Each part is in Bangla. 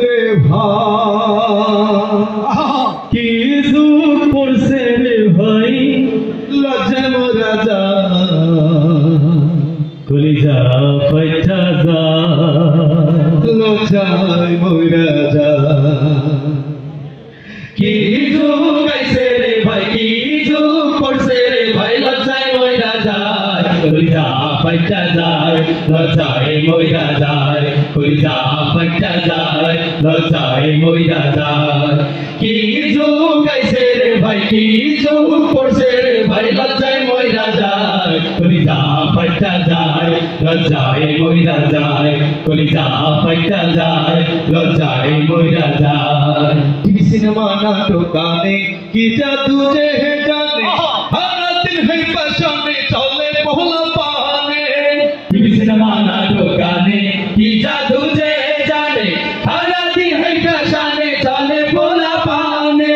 রে ভাই কি দুঃখ পড়ছে রে ভাই লজ্জায় মোরা যা কলিজা ফাইটা যা লজ্জায় মোরা যা কি দুঃখ আইছে রে ভাই কি দুঃখ পড়ছে রে ভাই লজ্জায় মোরা যায় কলিজা ফাইটা যায় লজ্জায় মোরা যায় কলিজা ফাইটা যায় লজ্জায় মোরা যায় কি দুঃখ আইছে রে ভাই কি দুঃখ পড়ছে রে ভাই লজ্জায় মোরা যায় কলিজা ফাইটা যায় লজ্জায় মোরা যায় কলিজা ফাইটা যায় লজ্জায় মোরা যায় টিভি সিনেমা নাটক গানে কি জাদু যে জানে সারা দিন है পাশানে চলে পহলা পানে টিভি সিনেমা নাটক গানে কি জাদু যে জানে সারা দিন है পাশানে চলে পহলা পানে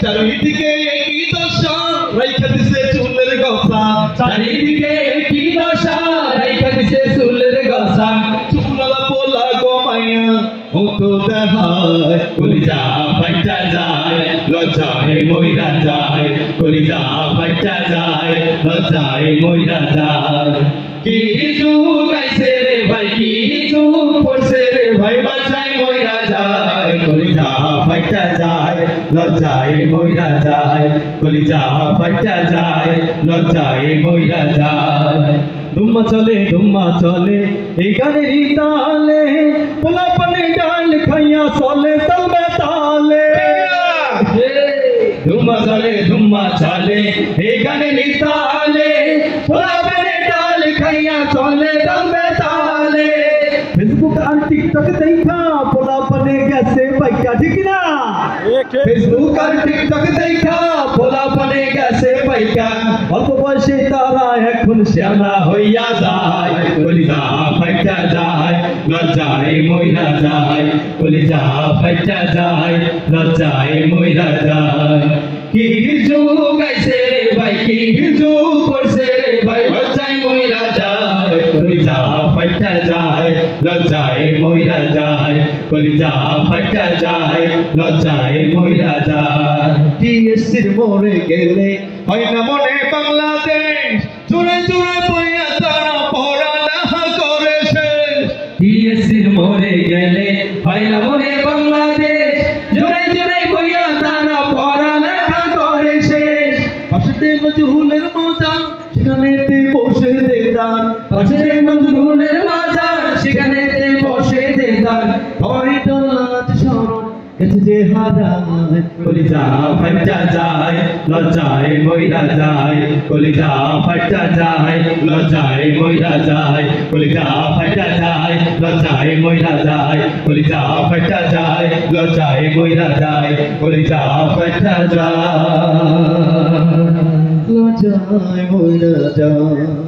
চারিদিকে একই দশা রাইখা দিছে চুলের গসা চারিদিকে একই দশা রাইখা দিছে চুলের গসা চুলালা পোলা গোমাইয়া ও তো দেখায় কলিজা ফাইটা যায় লজ্জায় মইরা যায় কলিজা ফাইটা যায় লজ্জায় মইরা যায় কি দুঃখ আইছে রে ভাই কি দুঃখ পড়ছে রে ভাই লজ্জায় মইরা যায় কলিজা ফাইটা যায় লজ্জায় মইরা যায় কলিজা ফাইটা যায় লজ্জায় মইরা যায় ধুম্মা চলে এই গানের তালে পোলাপনে ডাল খাইয়া চলে তলবে তালে ধুম্মা চলে এই গানের তালে পোলাপনে ডাল খাইয়া চলে তলবে তালে ফেসবুক আর টিকটক দেখা পোলাপনে গেছে বাইকা ঠিক না ফেসবুক আর টিকটক দেখা পোলাপনে গেছে বাইকা অল্প বয়সে তারা এখন শ্যামা হইয়া যায় কলিজা ফাইটা যায় লজ্জায় মইরা যায় কলিজা ফাইটা যায় লজ্জায় মইরা যায় কি যুগ আইছে রে ভাই কি যুগ পড়ছে রে ভাই লজ্জায় মইরা যায় কলিজা ফাইটা যায় লজ্জায় মইরা যায় কলিজা ফাইটা যায় লজ্জায় মইরা যায় টিএসসির মোড়ে গেলে হয় না মনে বাংলাদেশ জোরে জোরে বইয়া তারা পড়ালেখা করে শেষ টিএসসির মোড়ে গেলে হয় না মনে বাংলাদেশ জোরে জোরে বইয়া তারা পড়ালেখা করে শেষ পাশেতে নজরুলের মাজার সেখানেতে বসে দেখতাম পাশেতে নজরুলের মাজার সেখানেতে বসে দেখতাম হয়তো নাচ স্মরণ গেছে যে হারায় কলিজা ফাইটা যায় লজ্জায় মইরা যায় কলিজা ফাইটা যায় লজ্জায় মইরা যায় কলিজা ফাইটা যায় লজ্জায় মইরা যায় কলিজা ফাইটা যায় লজ্জায় মইরা যায় কলিজা ফাইটা যায় লজ্জায় মইরা যায়